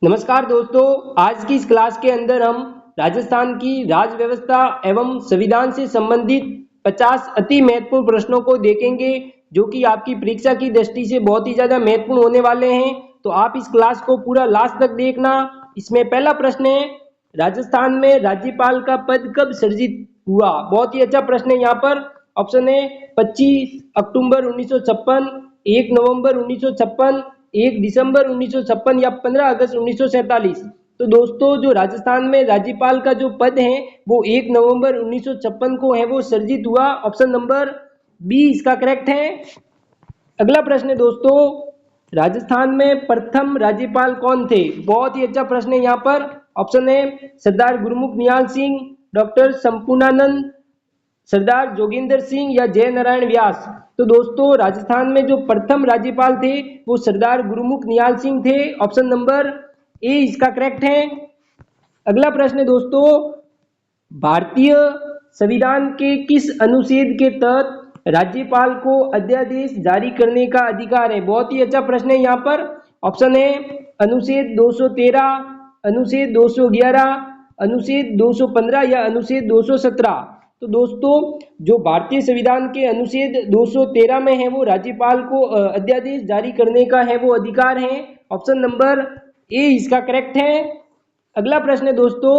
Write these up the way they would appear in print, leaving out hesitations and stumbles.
नमस्कार दोस्तों, आज की इस क्लास के अंदर हम राजस्थान की राज व्यवस्था एवं संविधान से संबंधित 50 अति महत्वपूर्ण प्रश्नों को देखेंगे, जो कि आपकी परीक्षा की दृष्टि से बहुत ही ज्यादा महत्वपूर्ण होने वाले हैं। तो आप इस क्लास को पूरा लास्ट तक देखना। इसमें पहला प्रश्न है, राजस्थान में राज्यपाल का पद कब सृजित हुआ? बहुत ही अच्छा प्रश्न है। यहाँ पर ऑप्शन है 25 अक्टूबर 1956, 1 नवंबर 1956, 1 दिसंबर 1956 या 15 अगस्त 1947। तो दोस्तों, जो राजस्थान में राज्यपाल का जो पद है वो 1 नवंबर 1956 को है वो सृजित हुआ। ऑप्शन नंबर बी इसका करेक्ट है। अगला प्रश्न है दोस्तों, राजस्थान में प्रथम राज्यपाल कौन थे? बहुत ही अच्छा प्रश्न है। यहाँ पर ऑप्शन है सरदार गुरमुख निहाल सिंह, डॉक्टर संपूर्णानंद, सरदार जोगिंदर सिंह या जय नारायण व्यास। तो दोस्तों, राजस्थान में जो प्रथम राज्यपाल थे वो सरदार गुरमुख निहाल सिंह थे। ऑप्शन नंबर ए इसका करेक्ट है। अगला प्रश्न है दोस्तों, भारतीय संविधान के किस अनुच्छेद के तहत राज्यपाल को अध्यादेश जारी करने का अधिकार है? बहुत ही अच्छा प्रश्न है। यहाँ पर ऑप्शन है अनुच्छेद 213, अनुच्छेद 211, अनुच्छेद 215 या अनुच्छेद 217। तो दोस्तों, जो भारतीय संविधान के अनुच्छेद 213 में है वो राज्यपाल को अध्यादेश जारी करने का है वो अधिकार है। ऑप्शन नंबर ए इसका करेक्ट है। अगला प्रश्न है दोस्तों,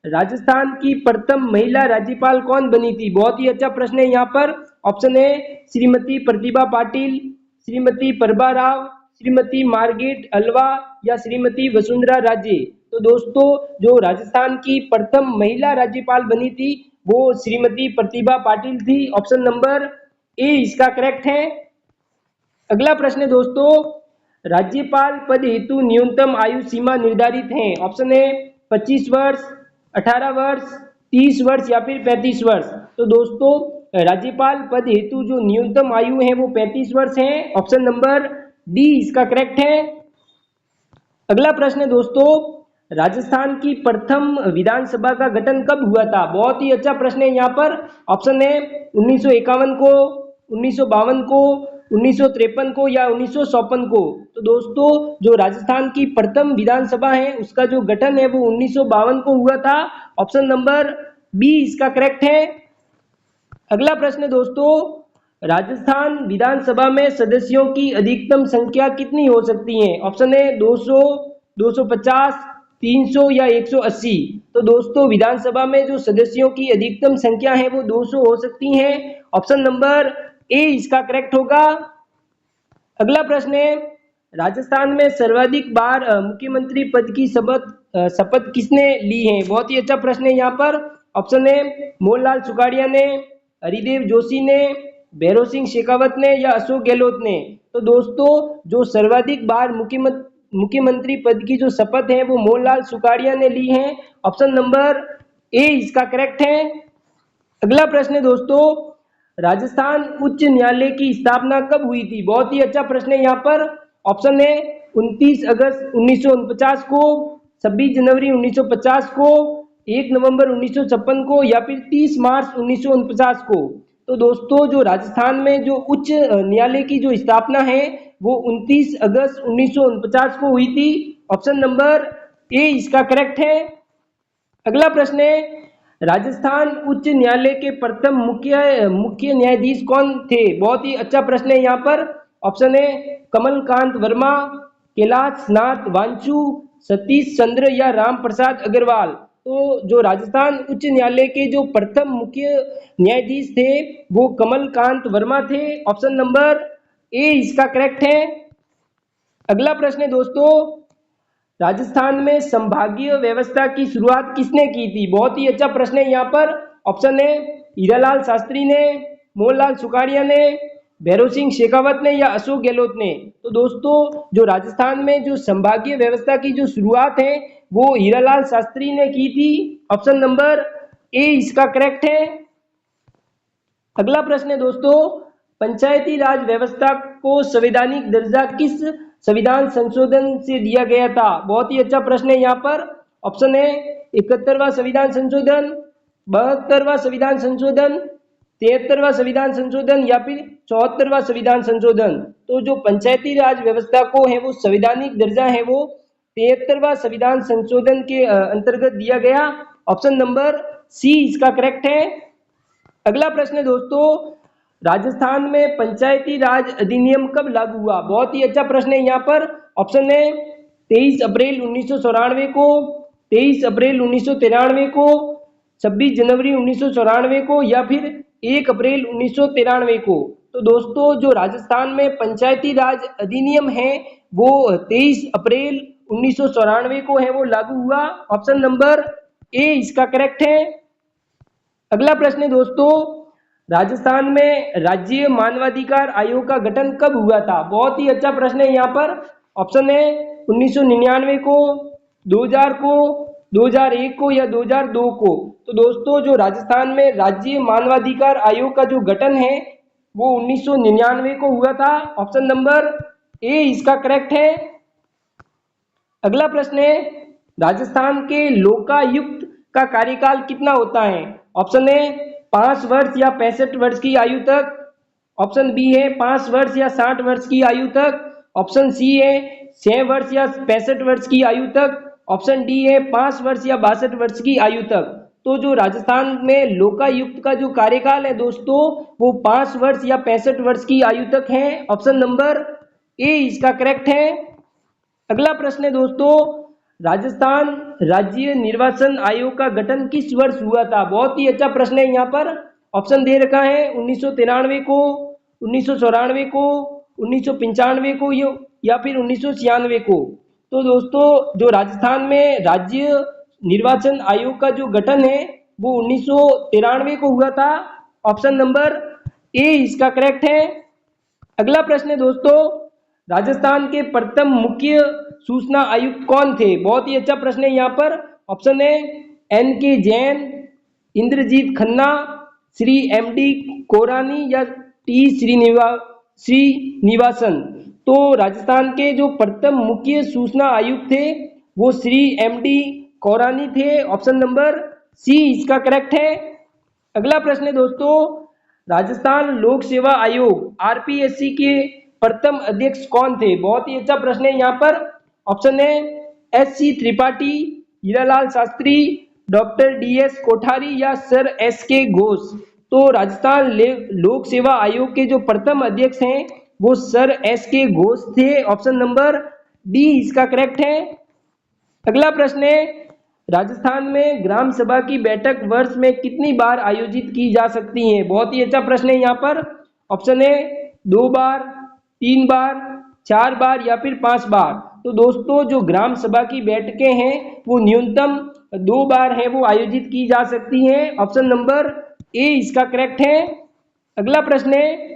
राजस्थान की प्रथम महिला राज्यपाल कौन बनी थी? बहुत ही अच्छा प्रश्न है। यहाँ पर ऑप्शन है श्रीमती प्रतिभा पाटिल, श्रीमती प्रभा राव, श्रीमती मार्गरेट अल्वा या श्रीमती वसुंधरा राजे। तो दोस्तों, जो राजस्थान की प्रथम महिला राज्यपाल बनी थी वो श्रीमती प्रतिभा पाटिल थी। ऑप्शन नंबर ए इसका करेक्ट है। अगला प्रश्न है दोस्तों, राज्यपाल पद हेतु न्यूनतम आयु सीमा निर्धारित है। ऑप्शन है 25 वर्ष, 18 वर्ष, 30 वर्ष या फिर 35 वर्ष। तो दोस्तों, राज्यपाल पद हेतु जो न्यूनतम आयु है वो 35 वर्ष है। ऑप्शन नंबर डी इसका करेक्ट है। अगला प्रश्न है दोस्तों, राजस्थान की प्रथम विधानसभा का गठन कब हुआ था? बहुत ही अच्छा प्रश्न है। यहाँ पर ऑप्शन है 1951 को, 1952 को, 1953 को या 1954 को। तो दोस्तों, जो राजस्थान की प्रथम विधानसभा है उसका जो गठन है वो 1952 को हुआ था। ऑप्शन नंबर बी इसका करेक्ट है। अगला प्रश्न है दोस्तों, राजस्थान विधानसभा में सदस्यों की अधिकतम संख्या कितनी हो सकती है? ऑप्शन है 200, 250, 300 या 180। तो दोस्तों, विधानसभा में जो सदस्यों की अधिकतम संख्या है वो 200 हो सकती है। ऑप्शन नंबर ए इसका करेक्ट होगा। अगला प्रश्न है, राजस्थान में सर्वाधिक बार मुख्यमंत्री पद की शपथ किसने ली है? बहुत ही अच्छा प्रश्न है। यहाँ पर ऑप्शन है मोहनलाल सुखाड़िया ने, हरिदेव जोशी ने, भैरव सिंह शेखावत ने या अशोक गहलोत ने। तो दोस्तों, जो सर्वाधिक बार मुख्यमंत्री पद की जो शपथ है वो मोहनलाल सुखाड़िया ने ली है। ऑप्शन नंबर ए इसका करेक्ट है। अगला प्रश्न है दोस्तों, राजस्थान उच्च न्यायालय की स्थापना कब हुई थी? बहुत ही अच्छा प्रश्न है। यहाँ पर ऑप्शन है 29 अगस्त 1949 को, 26 जनवरी 1950 को, 1 नवंबर 1956 को या फिर 30 मार्च 1949 को। तो दोस्तों, जो राजस्थान में जो उच्च न्यायालय की जो स्थापना है वो 29 अगस्त 1949 को हुई थी। ऑप्शन नंबर ए इसका करेक्ट है। अगला प्रश्न है, राजस्थान उच्च न्यायालय के प्रथम मुख्य न्यायाधीश कौन थे? बहुत ही अच्छा प्रश्न है। यहाँ पर ऑप्शन है कमलकांत वर्मा, कैलाश नाथ वांचू, सतीश चंद्र या राम प्रसाद अग्रवाल। तो जो राजस्थान उच्च न्यायालय के जो प्रथम मुख्य न्यायाधीश थे वो कमलकांत वर्मा थे। ऑप्शन नंबर ए इसका करेक्ट है। अगला प्रश्न है दोस्तों, राजस्थान में संभागीय व्यवस्था की शुरुआत किसने की थी? बहुत ही अच्छा प्रश्न है। यहाँ पर ऑप्शन है हीरालाल शास्त्री ने, मोहनलाल सुखाड़िया ने, भैरव सिंह शेखावत ने या अशोक गहलोत ने। तो दोस्तों, जो राजस्थान में जो संभागीय व्यवस्था की जो शुरुआत है वो हीरालाल शास्त्री ने की थी। ऑप्शन नंबर ए इसका करेक्ट है। अगला प्रश्न है दोस्तों, पंचायती राज व्यवस्था को संवैधानिक दर्जा किस संविधान संशोधन से दिया गया था? बहुत ही अच्छा प्रश्न है। यहाँ पर ऑप्शन है 71वां संविधान संशोधन, 72वां संविधान संशोधन, 73वां संविधान संशोधन या फिर 74वां संविधान संशोधन। तो जो पंचायती राज व्यवस्था को है वो संवैधानिक दर्जा है वो 73वां संविधान संशोधन के अंतर्गत दिया गया। ऑप्शन नंबर सी इसका करेक्ट है। अगला प्रश्न है दोस्तों, राजस्थान में पंचायती राज अधिनियम कब लागू हुआ? बहुत ही अच्छा प्रश्न है यहाँ पर। ऑप्शन है 23 अप्रैल 1994 को, 23 अप्रैल 1993 को, 26 जनवरी 1994 को या फिर 1 अप्रैल 1993 को। तो दोस्तों जो राजस्थान में पंचायती राज अधिनियम है वो 23 अप्रैल 1994 को है वो लागू हुआ। ऑप्शन नंबर ए इसका करेक्ट है। अगला प्रश्न है दोस्तों, राजस्थान में राज्य मानवाधिकार आयोग का गठन कब हुआ था? बहुत ही अच्छा प्रश्न है यहाँ पर। ऑप्शन है 1999 को, 2000 को, 2001 को या 2002 को। तो दोस्तों जो राजस्थान में राज्य मानवाधिकार आयोग का जो गठन है वो 1999 को हुआ था। ऑप्शन नंबर ए इसका करेक्ट है। अगला प्रश्न है, राजस्थान के लोकायुक्त का कार्यकाल कितना होता है? ऑप्शन है 5 वर्ष या 65 वर्ष की आयु तक। ऑप्शन बी है 5 वर्ष या 60 वर्ष की आयु तक। ऑप्शन सी है 6 वर्ष या 65 वर्ष की आयु तक। ऑप्शन डी है 5 वर्ष या 62 वर्ष की आयु तक। तो जो राजस्थान में लोकायुक्त का जो कार्यकाल है दोस्तों वो 5 वर्ष या 65 वर्ष की आयु तक है। ऑप्शन नंबर ए इसका करेक्ट है। अगला प्रश्न है दोस्तों, राजस्थान राज्य निर्वाचन आयोग का गठन किस वर्ष हुआ था? बहुत ही अच्छा प्रश्न है यहाँ पर। ऑप्शन दे रखा है 1993 को, 1994 को, 1995 को या फिर 1996 को। तो दोस्तों जो राजस्थान में राज्य निर्वाचन आयोग का जो गठन है वो 1993 को हुआ था। ऑप्शन नंबर ए इसका करेक्ट है। अगला प्रश्न है दोस्तों, राजस्थान के प्रथम मुख्य सूचना आयुक्त कौन थे? बहुत ही अच्छा प्रश्न है यहाँ पर। ऑप्शन है एन के जैन, इंद्रजीत खन्ना, श्री एम डी कोरानी या टी श्रीनिवासन। तो राजस्थान के जो प्रथम मुख्य सूचना आयुक्त थे वो श्री एम डी कोरानी थे। ऑप्शन नंबर सी इसका करेक्ट है। अगला प्रश्न है दोस्तों, राजस्थान लोक सेवा आयोग आरपीएससी के प्रथम अध्यक्ष कौन थे? बहुत ही अच्छा प्रश्न है यहाँ पर। ऑप्शन है SC. Tripathi, Hiralal Shastri, doctor DS. Kothari या सर एस.के. घोष। तो राजस्थान लोक सेवा आयोग के जो प्रथम अध्यक्ष हैं वो सर एस.के. घोष थे। ऑप्शन नंबर डी इसका करेक्ट है। अगला प्रश्न है, राजस्थान में ग्राम सभा की बैठक वर्ष में कितनी बार आयोजित की जा सकती है? बहुत ही अच्छा प्रश्न है यहाँ पर। ऑप्शन है 2 बार, 3 बार, 4 बार या फिर 5 बार। तो दोस्तों जो ग्राम सभा की बैठकें हैं वो न्यूनतम 2 बार है वो आयोजित की जा सकती हैं। ऑप्शन नंबर ए इसका करेक्ट है। अगला प्रश्न है,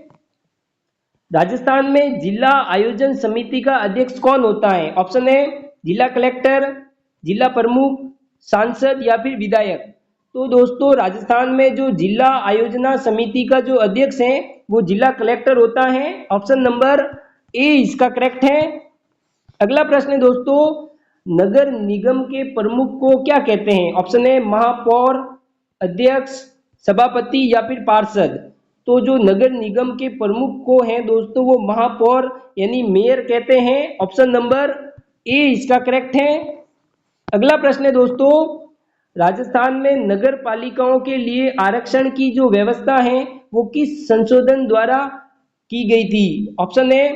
राजस्थान में जिला आयोजन समिति का अध्यक्ष कौन होता है? ऑप्शन है जिला कलेक्टर, जिला प्रमुख, सांसद या फिर विधायक। तो दोस्तों राजस्थान में जो जिला आयोजना समिति का जो अध्यक्ष है वो जिला कलेक्टर होता है। ऑप्शन नंबर ए इसका करेक्ट है। अगला प्रश्न है दोस्तों, नगर निगम के प्रमुख को क्या कहते हैं? ऑप्शन है महापौर, अध्यक्ष, सभापति या फिर पार्षद। तो जो नगर निगम के प्रमुख को हैं दोस्तों वो महापौर यानी मेयर कहते हैं। ऑप्शन नंबर ए इसका करेक्ट है। अगला प्रश्न है दोस्तों, राजस्थान में नगर पालिकाओं के लिए आरक्षण की जो व्यवस्था है वो किस संशोधन द्वारा की गई थी? ऑप्शन है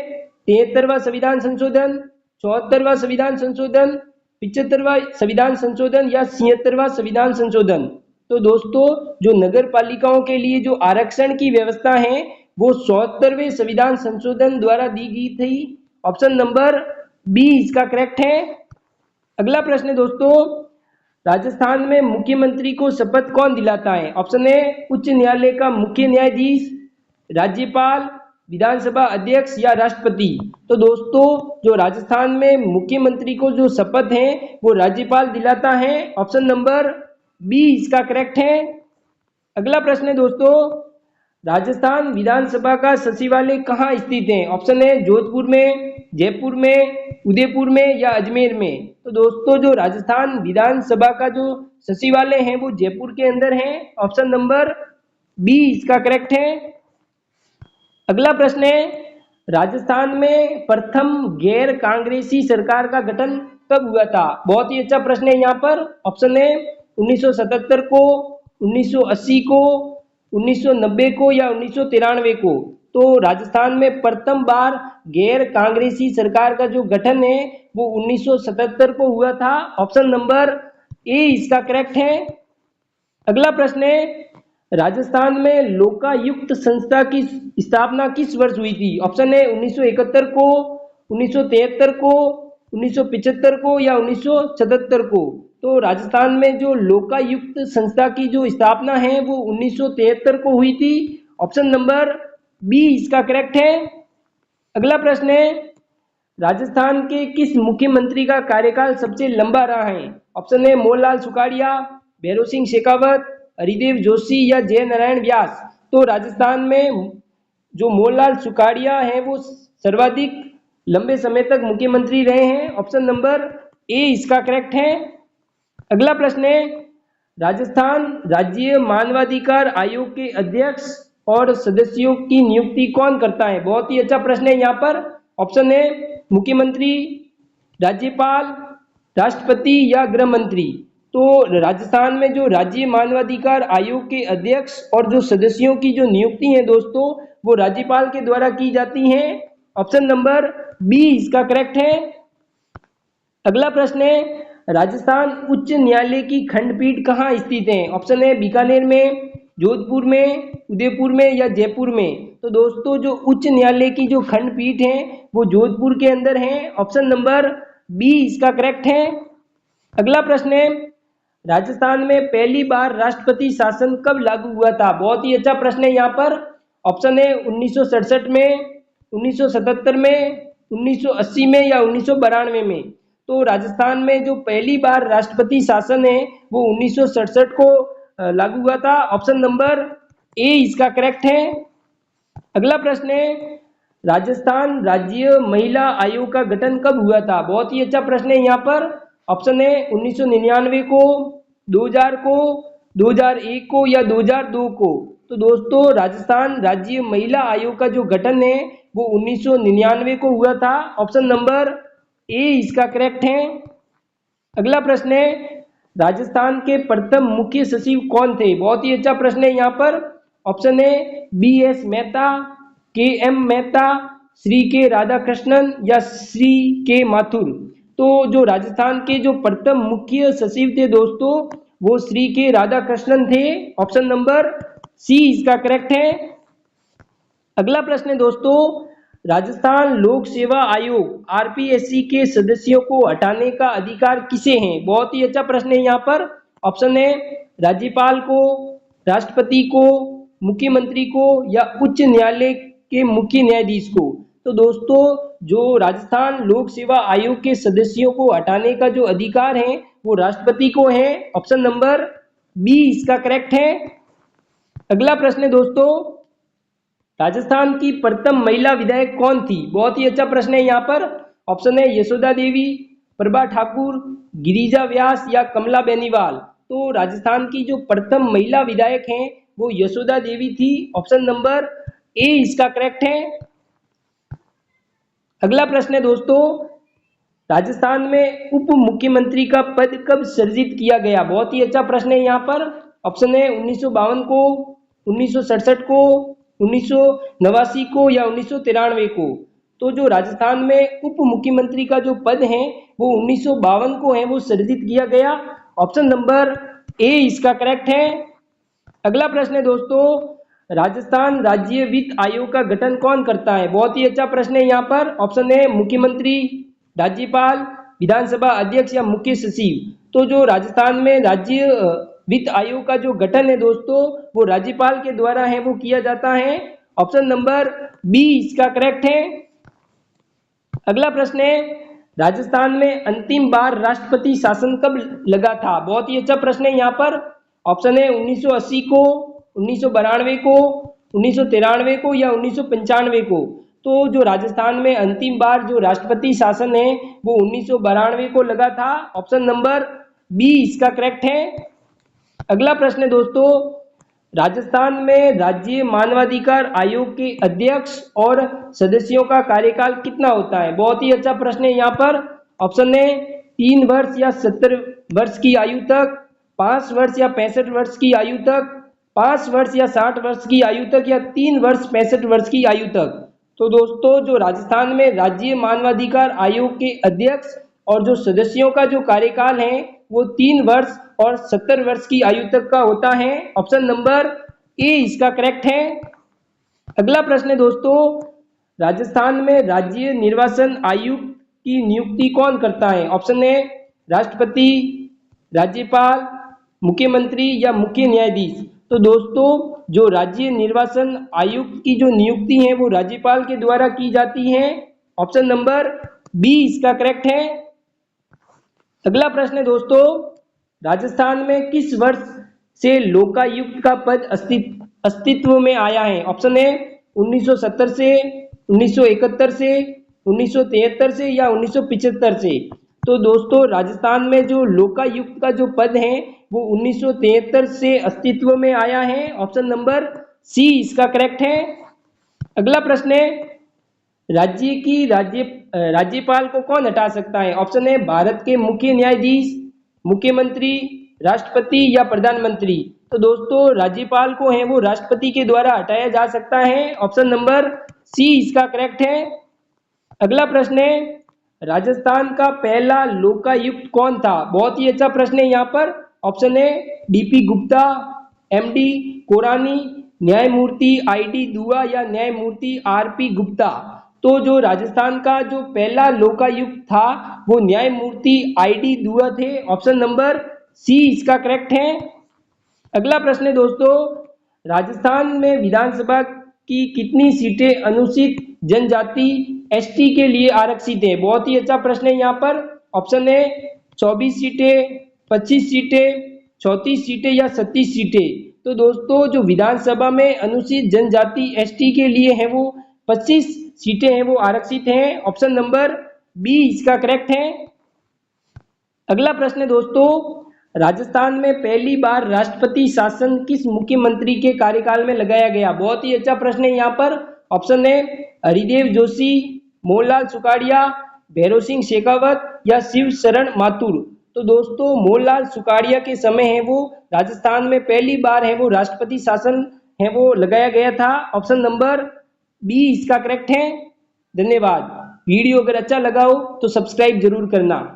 73वां संविधान संशोधन, 74वां संविधान संशोधन, 75वां संविधान संशोधन या 76वां संविधान संशोधन। तो दोस्तों जो नगर पालिकाओं के लिए जो आरक्षण की व्यवस्था है वो 74वें संविधान संशोधन द्वारा दी गई थी। ऑप्शन नंबर बी इसका करेक्ट है। अगला प्रश्न है दोस्तों, राजस्थान में मुख्यमंत्री को शपथ कौन दिलाता है? ऑप्शन है उच्च न्यायालय का मुख्य न्यायाधीश, राज्यपाल, विधानसभा अध्यक्ष या राष्ट्रपति। तो दोस्तों जो राजस्थान में मुख्यमंत्री को जो शपथ है वो राज्यपाल दिलाता है। ऑप्शन नंबर बी इसका करेक्ट है। अगला प्रश्न है दोस्तों, राजस्थान विधानसभा का सचिवालय कहाँ स्थित है? ऑप्शन है जोधपुर में, जयपुर में, उदयपुर में या अजमेर में। तो दोस्तों जो राजस्थान विधानसभा का जो सचिवालय है वो जयपुर के अंदर है। ऑप्शन नंबर बी इसका करेक्ट है। अगला प्रश्न है, राजस्थान में प्रथम गैर कांग्रेसी सरकार का गठन कब हुआ था? बहुत ही अच्छा प्रश्न है यहाँ पर। ऑप्शन है 1977 को, 1980 को, 1990 को या 1993 को। तो राजस्थान में प्रथम बार गैर कांग्रेसी सरकार का जो गठन है वो 1977 को हुआ था। ऑप्शन नंबर ए इसका करेक्ट है। अगला प्रश्न है, राजस्थान में लोकायुक्त संस्था की स्थापना किस वर्ष हुई थी? ऑप्शन है 1971 को, 1973 को, 1975 को या 1977 को। तो राजस्थान में जो लोकायुक्त संस्था की जो स्थापना है वो 1973 को हुई थी। ऑप्शन नंबर बी इसका करेक्ट है। अगला प्रश्न है, राजस्थान के किस मुख्यमंत्री का कार्यकाल सबसे लंबा रहा है? ऑप्शन है मोहनलाल सुखाड़िया, भैरों सिंह शेखावत, हरिदेव जोशी या जय नारायण व्यास। तो राजस्थान में जो मोहनलाल सुखाड़िया है वो सर्वाधिक लंबे समय तक मुख्यमंत्री रहे हैं। ऑप्शन नंबर ए इसका करेक्ट है। अगला प्रश्न है, राजस्थान राज्य मानवाधिकार आयोग के अध्यक्ष और सदस्यों की नियुक्ति कौन करता है? बहुत ही अच्छा प्रश्न है यहाँ पर। ऑप्शन है मुख्यमंत्री, राज्यपाल, राष्ट्रपति या गृह मंत्री। तो राजस्थान में जो राज्य मानवाधिकार आयोग के अध्यक्ष और जो सदस्यों की जो नियुक्ति है दोस्तों वो राज्यपाल के द्वारा की जाती है। ऑप्शन नंबर बी इसका करेक्ट है। अगला प्रश्न है, राजस्थान उच्च न्यायालय की खंडपीठ कहाँ स्थित है? ऑप्शन है बीकानेर में, जोधपुर में, उदयपुर में या जयपुर में। तो दोस्तों जो उच्च न्यायालय की जो खंडपीठ है वो जोधपुर के अंदर है। ऑप्शन नंबर बी इसका करेक्ट है। अगला प्रश्न है, राजस्थान में पहली बार राष्ट्रपति शासन कब लागू हुआ था? बहुत ही अच्छा प्रश्न है यहाँ पर। ऑप्शन है 1967 में, 1977 में, 1980 में या 1992 में। तो राजस्थान में जो पहली बार राष्ट्रपति शासन है वो 1967 को लागू हुआ था। ऑप्शन नंबर ए इसका करेक्ट है। अगला प्रश्न है, राजस्थान राज्य महिला आयोग का गठन कब हुआ था? बहुत ही अच्छा प्रश्न है यहाँ पर। ऑप्शन है 1999 को, 2000 को, 2001 को या 2002 को। तो दोस्तों राजस्थान राज्य महिला आयोग का जो गठन है वो 1999 को हुआ था। ऑप्शन नंबर ए इसका करेक्ट है। अगला प्रश्न है, राजस्थान के प्रथम मुख्य सचिव कौन थे? बहुत ही अच्छा प्रश्न है यहाँ पर। ऑप्शन है बी एस मेहता, के एम मेहता, श्री के राधाकृष्णन या श्री के माथुर। तो जो राजस्थान के जो प्रथम मुख्य सचिव थे दोस्तों वो श्री के राधाकृष्णन थे। ऑप्शन नंबर सी इसका करेक्ट है। अगला प्रश्न है दोस्तों, राजस्थान लोक सेवा आयोग आरपीएससी के सदस्यों को हटाने का अधिकार किसे है? बहुत ही अच्छा प्रश्न है यहाँ पर। ऑप्शन है राज्यपाल को, राष्ट्रपति को, मुख्यमंत्री को या उच्च न्यायालय के मुख्य न्यायाधीश को। तो दोस्तों जो राजस्थान लोक सेवा आयोग के सदस्यों को हटाने का जो अधिकार है वो राष्ट्रपति को है। ऑप्शन नंबर बी इसका करेक्ट है। अगला प्रश्न है दोस्तों, राजस्थान की प्रथम महिला विधायक कौन थी? बहुत ही अच्छा प्रश्न है यहाँ पर। ऑप्शन है यशोदा देवी, प्रभा ठाकुर, गिरिजा व्यास या कमला बेनीवाल। तो राजस्थान की जो प्रथम महिला विधायक हैं वो यशोदा देवी थी। ऑप्शन नंबर ए इसका करेक्ट है। अगला प्रश्न है दोस्तों, राजस्थान में उप मुख्यमंत्री का पद कब सृजित किया गया? बहुत ही अच्छा प्रश्न है यहाँ पर। ऑप्शन है 1952 को, 1967 को, 1989 को या 1993 को। तो जो राजस्थान में उप मुख्यमंत्री का जो पद है वो 1952 को है वो सृजित किया गया। ऑप्शन नंबर ए इसका करेक्ट है। अगला प्रश्न है दोस्तों, राजस्थान राज्य वित्त आयोग का गठन कौन करता है? बहुत ही अच्छा प्रश्न है यहाँ पर। ऑप्शन है मुख्यमंत्री, राज्यपाल, विधानसभा अध्यक्ष या मुख्य सचिव। तो जो राजस्थान में राज्य वित्त आयोग का जो गठन है दोस्तों वो राज्यपाल के द्वारा है वो किया जाता है। ऑप्शन नंबर बी इसका करेक्ट है। अगला प्रश्न है, राजस्थान में अंतिम बार राष्ट्रपति शासन कब लगा था? बहुत ही अच्छा प्रश्न है यहाँ पर। ऑप्शन है 1980 को, 1992 को, 1993 को या 1995 को। तो जो राजस्थान में अंतिम बार जो राष्ट्रपति शासन है वो 1992 को लगा था। ऑप्शन नंबर बी इसका करेक्ट है। अगला प्रश्न है दोस्तों, राजस्थान में राज्य मानवाधिकार आयोग के अध्यक्ष और सदस्यों का कार्यकाल कितना होता है? बहुत ही अच्छा प्रश्न है यहाँ पर। ऑप्शन है 3 वर्ष या 70 वर्ष की आयु तक, 5 वर्ष या 65 वर्ष की आयु तक, 5 वर्ष या 60 वर्ष की आयु तक, या 3 वर्ष 65 वर्ष की आयु तक। तो दोस्तों जो राजस्थान में राज्य मानवाधिकार आयोग के अध्यक्ष और जो सदस्यों का जो कार्यकाल है वो 3 वर्ष और 70 वर्ष की आयु तक का होता है। ऑप्शन नंबर ए इसका करेक्ट है। अगला प्रश्न है दोस्तों, राजस्थान में राज्य निर्वाचन आयुक्त की नियुक्ति कौन करता है? ऑप्शन है राष्ट्रपति, राज्यपाल, मुख्यमंत्री या मुख्य न्यायाधीश। तो दोस्तों जो राज्य निर्वाचन आयुक्त की जो नियुक्ति है वो राज्यपाल के द्वारा की जाती है। ऑप्शन नंबर बी इसका करेक्ट है। अगला प्रश्न है दोस्तों, राजस्थान में किस वर्ष से लोकायुक्त का पद अस्तित्व में आया है? ऑप्शन है 1970 से, 1971 से, 1973 से या 1975 से। तो दोस्तों राजस्थान में जो लोकायुक्त का जो पद है वो 1973 से अस्तित्व में आया है। ऑप्शन नंबर सी इसका करेक्ट है। अगला प्रश्न है, राज्यपाल को कौन हटा सकता है? ऑप्शन है भारत के मुख्य न्यायाधीश, मुख्यमंत्री, राष्ट्रपति या प्रधानमंत्री। तो दोस्तों राज्यपाल को है वो राष्ट्रपति के द्वारा हटाया जा सकता है। ऑप्शन नंबर सी इसका करेक्ट है। अगला प्रश्न है, राजस्थान का पहला लोकायुक्त कौन था? बहुत ही अच्छा प्रश्न है यहाँ पर। ऑप्शन है डीपी गुप्ता, एमडी कोरानी, न्यायमूर्ति आईडी दुआ या न्यायमूर्ति आरपी गुप्ता। तो जो राजस्थान का जो पहला लोकायुक्त था वो न्यायमूर्ति आईडी दुआ थे। ऑप्शन नंबर सी इसका करेक्ट है। अगला प्रश्न है दोस्तों, राजस्थान में विधानसभा की कितनी सीटें अनुसूचित जनजाति एसटी के लिए आरक्षित है? बहुत ही अच्छा प्रश्न है यहाँ पर। ऑप्शन है 24 सीटें, 25 सीटें, 34 सीटें या 37 सीटें। तो दोस्तों जो विधानसभा में अनुसूचित जनजाति एसटी के लिए है वो 25 सीटें हैं वो आरक्षित हैं। ऑप्शन नंबर बी इसका करेक्ट है। अगला प्रश्न है दोस्तों, राजस्थान में पहली बार राष्ट्रपति शासन किस मुख्यमंत्री के कार्यकाल में लगाया गया? बहुत ही अच्छा प्रश्न है यहाँ पर। ऑप्शन है हरिदेव जोशी, मोहनलाल सुखाड़िया, भैरों सिंह शेखावत या शिव शरण माथुर। तो दोस्तों मोहनलाल सुखाड़िया के समय है वो राजस्थान में पहली बार है वो राष्ट्रपति शासन है वो लगाया गया था। ऑप्शन नंबर बी इसका करेक्ट है। धन्यवाद। वीडियो अगर अच्छा लगा हो तो सब्सक्राइब जरूर करना।